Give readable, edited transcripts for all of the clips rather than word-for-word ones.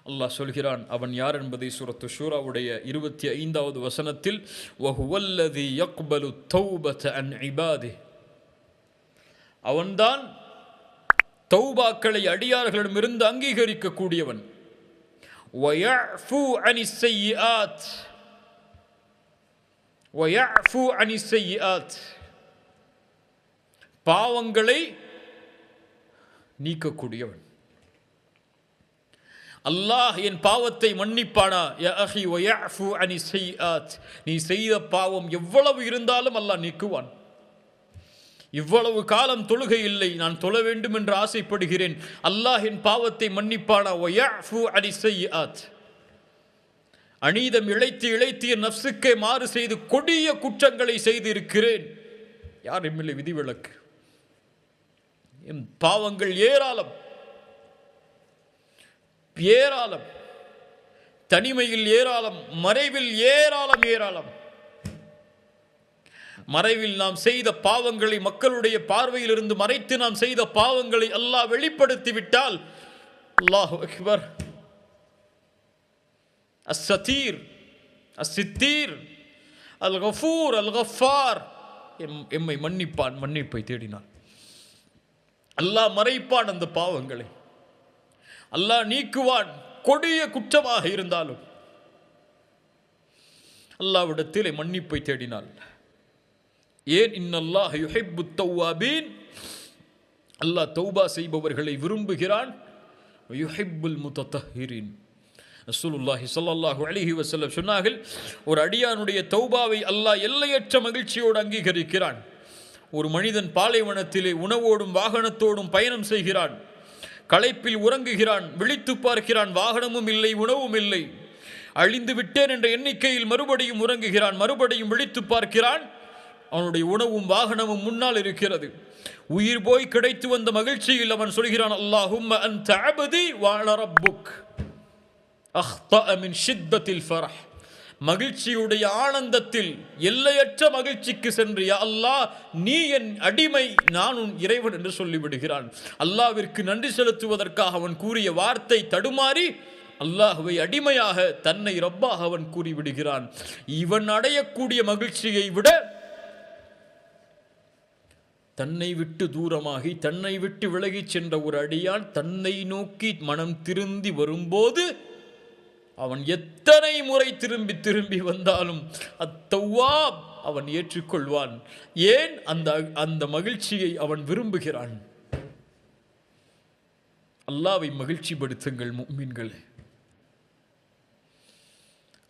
அல்லாஹ் சொல்கிறான், அவன் யார் என்பதை சூரத்து ஷூராவுடைய 25வது வசனத்தில் வஹுவல்லதி யக்பலு தௌபத அன் இபாதிஹ், அவன்தான் தௌபாக்களை அடியார்களிடமிருந்து அங்கீகரிக்கக்கூடியவன். வயஃபு அனிஸ் ஸய்யிஆத், வயஃபு அனிஸ் ஸய்யிஆத், பாவங்களை நீக்கக்கூடியவன். அல்லாஹ் என் பாவத்தை மன்னிப்பானா? யா அஹி வயஃபு அனிஸ் ஸய்யிஆத், நீ செய்த பாவம் எவ்வளவு இருந்தாலும் அல்லாஹ் நீக்குவான். இவ்வளவு காலம் தொழுகை இல்லை, நான் தொழ வேண்டும் என்று ஆசைப்படுகிறேன், அல்லாஹ் என் பாவத்தை மன்னிப்பானா? வயஃபு அனிஸ் ஸய்யிஆத், அநீதம் இழைத்து இழைத்து என் நஃப்ஸுக்கே மாறு செய்து கொடிய குற்றங்களை செய்து இருக்கிறேன், யார் எம்மில்லை விதிவிலக்கு. என் பாவங்கள் ஏராளம் ஏராளம், தனிமையில் ஏராளம், மறைவில் ஏராளம் ஏராளம். மறைவில் நாம் செய்த பாவங்களை, மக்களுடைய பார்வையில் இருந்து மறைத்து நாம் செய்த பாவங்களை அல்லாஹ் வெளிப்படுத்தி விட்டால், அல்லாஹு அக்பர், அஸ்ஸதீர் அஸ்ஸித்தீர் அல் கஃபூர் அல் கஃபார், எம்மை மன்னிப்பான், மன்னிப்பை தேடினான். அல்லாஹ் மறைப்பான் அந்த பாவங்களை, அல்லாஹ் நீக்குவான், கொடிய குற்றமாக இருந்தாலும் அல்லாஹ்விடத்திலே மன்னிப்பை தேடினாள். ஏன்? இன்னல்லாஹ் யுஹிப்புத் தவ்வாபீன், அல்லாஹ் தௌபா செய்பவர்களை விரும்புகிறான். யுஹிப்புல் முத்தத்தஹிரீன், ரசூலுல்லாஹி ஸல்லல்லாஹு அலைஹி வஸல்லம் சொன்னார்கள், ஒரு அடியானுடைய தௌபாவை அல்லாஹ் எல்லையற்ற மகிழ்ச்சியோடு அங்கீகரிக்கிறான். ஒரு மனிதன் பாலைவனத்திலே உணவோடும் வாகனத்தோடும் பயணம் செய்கிறான், களைப்பில் உறங்குகிறான், விழித்து பார்க்கிறான், வாகனமும் இல்லை, உணவும் இல்லை, அழிந்து விட்டேன் என்ற எண்ணிக்கையில் மறுபடியும் உறங்குகிறான், மறுபடியும் விழித்து பார்க்கிறான், அவனுடைய உணவும் வாகனமும் முன்னால் இருக்கிறது. உயிர் போய் கிடைத்து வந்த மகிழ்ச்சியில் அவன் சொல்கிறான், அல்லாஹும்ம அன்த அப்தி வ அன ரப்புக் அஹ்தஅ மின் ஷித்தத்தில் ஃபரஹ், மகிழ்ச்சியுடைய ஆனந்தத்தில் எல்லையற்ற மகிழ்ச்சிக்கு சென்று, யா அல்லாஹ் நீ என் அடிமை, நான் உன் இறைவன் என்று சொல்லிவிடுகிறான். அல்லாஹ்விற்கு நன்றி செலுத்துவதற்காக அவன் கூறிய வார்த்தை தடுமாறி அல்லாஹ்வை அடிமையாக, தன்னை ரப்பாக அவன் கூறிவிடுகிறான். இவன் அடையக்கூடிய மகிழ்ச்சியை விட தன்னை விட்டு தூரமாகி தன்னை விட்டு விலகி சென்ற ஒரு அடியான் தன்னை நோக்கி மனம் திருந்தி வரும்போது அவன் எத்தனை முறை திரும்பி திரும்பி வந்தாலும் அத்தவ்வாப் அவன் ஏற்றுக்கொள்வான். ஏன்? அந்த மகிழ்ச்சியை அவன் விரும்புகிறான். அல்லாஹ்வை மகிழ்ச்சிப்படுத்துங்கள் முஃமின்களே.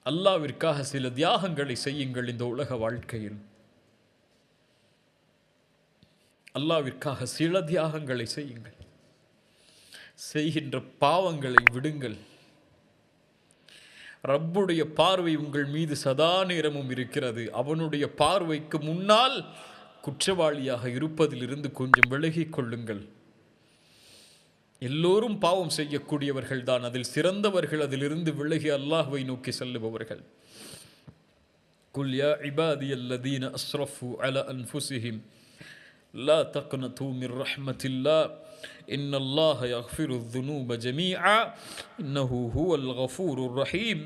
அல்லாஹ்விற்காக சில தியாகங்களை செய்யுங்கள். இந்த உலக வாழ்க்கையில் அல்லாஹ்விற்காக சில தியாகங்களை செய்யுங்கள். செய்கின்ற பாவங்களை விடுங்கள். ரப்புடைய பார்வை உங்கள் மீது சதா நேரமும் இருக்கிறது. அவனுடைய பார்வைக்கு முன்னால் குற்றவாளியாக இருப்பதிலிருந்து கொஞ்சம் விலகிக் கொள்ளுங்கள். எல்லோரும் பாவம் செய்யக்கூடியவர்கள் தான், அதில் சிறந்தவர்கள் அதிலிருந்து விலகி அல்லாஹ்வை நோக்கி செல்லுபவர்கள். குல் யா இபாதியல்லதீன அஸ்ரஃபு அலா அன்ஃபுஸிஹிம் லா தக்னது மிர் ரஹ்மத்தில்லாஹ் இன்னல்லாஹ யக்ஃபிருத் ذுனூப ஜமீஆ இன்னஹு ஹுவல் கஃபூருர் ரஹீம்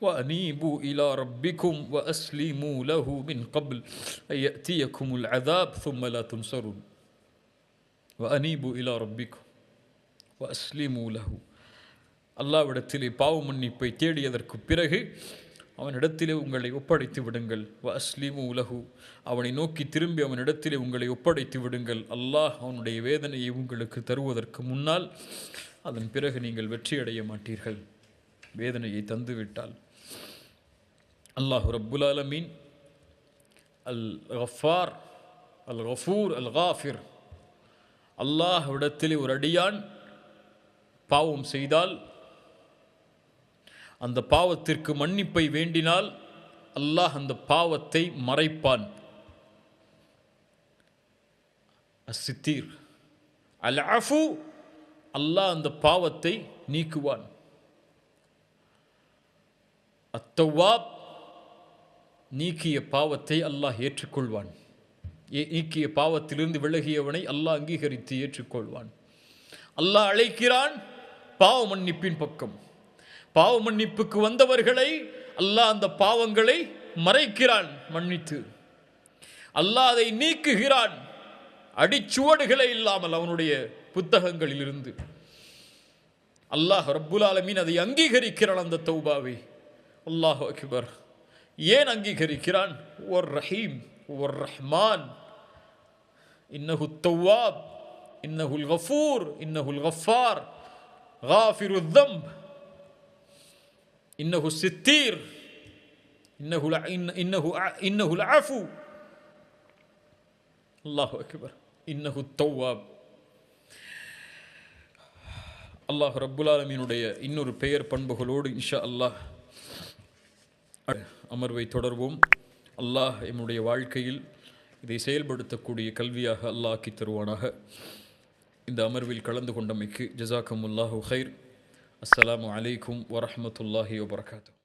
وأنيبوا إلى ربكم وأسلموا له من قبل أن يأتيكم العذاب ثم لا تنصرون وأنيبوا إلى ربكم وأسلموا له. அல்லாஹ்விடத்திலே பாவ மன்னிப்பை தேடியதற்கு பிறகு அவனிடத்திலே உங்களை ஒப்படைத்து விடுங்கள். வஅஸ்லிமு லஹு, அவனை நோக்கி திரும்பி அவனிடத்திலே உங்களை ஒப்படைத்து விடுங்கள். அல்லாஹ் அவனுடைய வேதனையை உங்களுக்கு தருவதற்கு முன்னால் அதன் பிறகு நீங்கள் வெற்றியடைய மாட்டீர்கள். வேதனையை தந்துவிட்டால். அல்லாஹ் ரப்புல் ஆலமீன் அல் கஃபார் அல் கஃபூர் அல் காஃபிர். அல்லாஹ்விடத்திலே ஒரு அடியான் பாவம் செய்தால், அந்த பாவத்திற்கு மன்னிப்பை வேண்டினால் அல்லாஹ் அந்த பாவத்தை மறைப்பான். அஸ்ஸித்தீர் அல் அஃபு, அல்லாஹ் அந்த பாவத்தை நீக்குவான். அத்தவ்வாப், நீக்கிய பாவத்தை அல்லாஹ் ஏற்றுக்கொள்வான். நீக்கிய பாவத்திலிருந்து விலகியவனை அல்லாஹ் அங்கீகரித்து ஏற்றுக்கொள்வான். அல்லாஹ் அழைக்கிறான் பாவ மன்னிப்பின் பக்கம். பாவ மன்னிப்புக்கு வந்தவர்களை அல்லாஹ் அந்த பாவங்களை மறைக்கிறான், மன்னித்து அல்லாஹ் அதை நீக்குகிறான், அடிச்சுவடுகளை இல்லாமல் அவனுடைய புத்தகங்களில் இருந்து. அல்லாஹ் ரப்புல் ஆலமீன் அதை அங்கீகரிக்கிறான் அந்த தௌபாவை. அல்லாஹு அக்பர். ஏன் அங்கீகரிக்கிறான்? ஒர் ரஹீம் ஒர் ரஹ்மான், இன்னஹு தவ்வாப், இன்னஹுல் கஃபூர், இன்னஹுல் கஃபார், காஃபிருத் தம்ப், இன்னஹு சித்தீர், இன்னஹுல் அஃபு. அல்லாஹு அக்பர். இன்னஹு தவ்வாப். அல்லாஹ் ரப்புல் ஆலமீனுடைய இன்னொரு பெயர் பண்புகளோடு இன்ஷா அல்லாஹ் அமர்வை தொடர்வோம். அல்லாஹ் எம்முடைய வாழ்க்கையில் இதை செயல்படுத்தக்கூடிய கல்வியாக அல்லாஹ் ஆக்கி தருவானாக. இந்த அமர்வில் கலந்து கொண்டமைக்கு ஜஸாக்கமுல்லாஹு ஹைர். அஸ்ஸலாமு அலைக்கும் வரஹ்மத்துல்லாஹி வபரகாத்துஹு.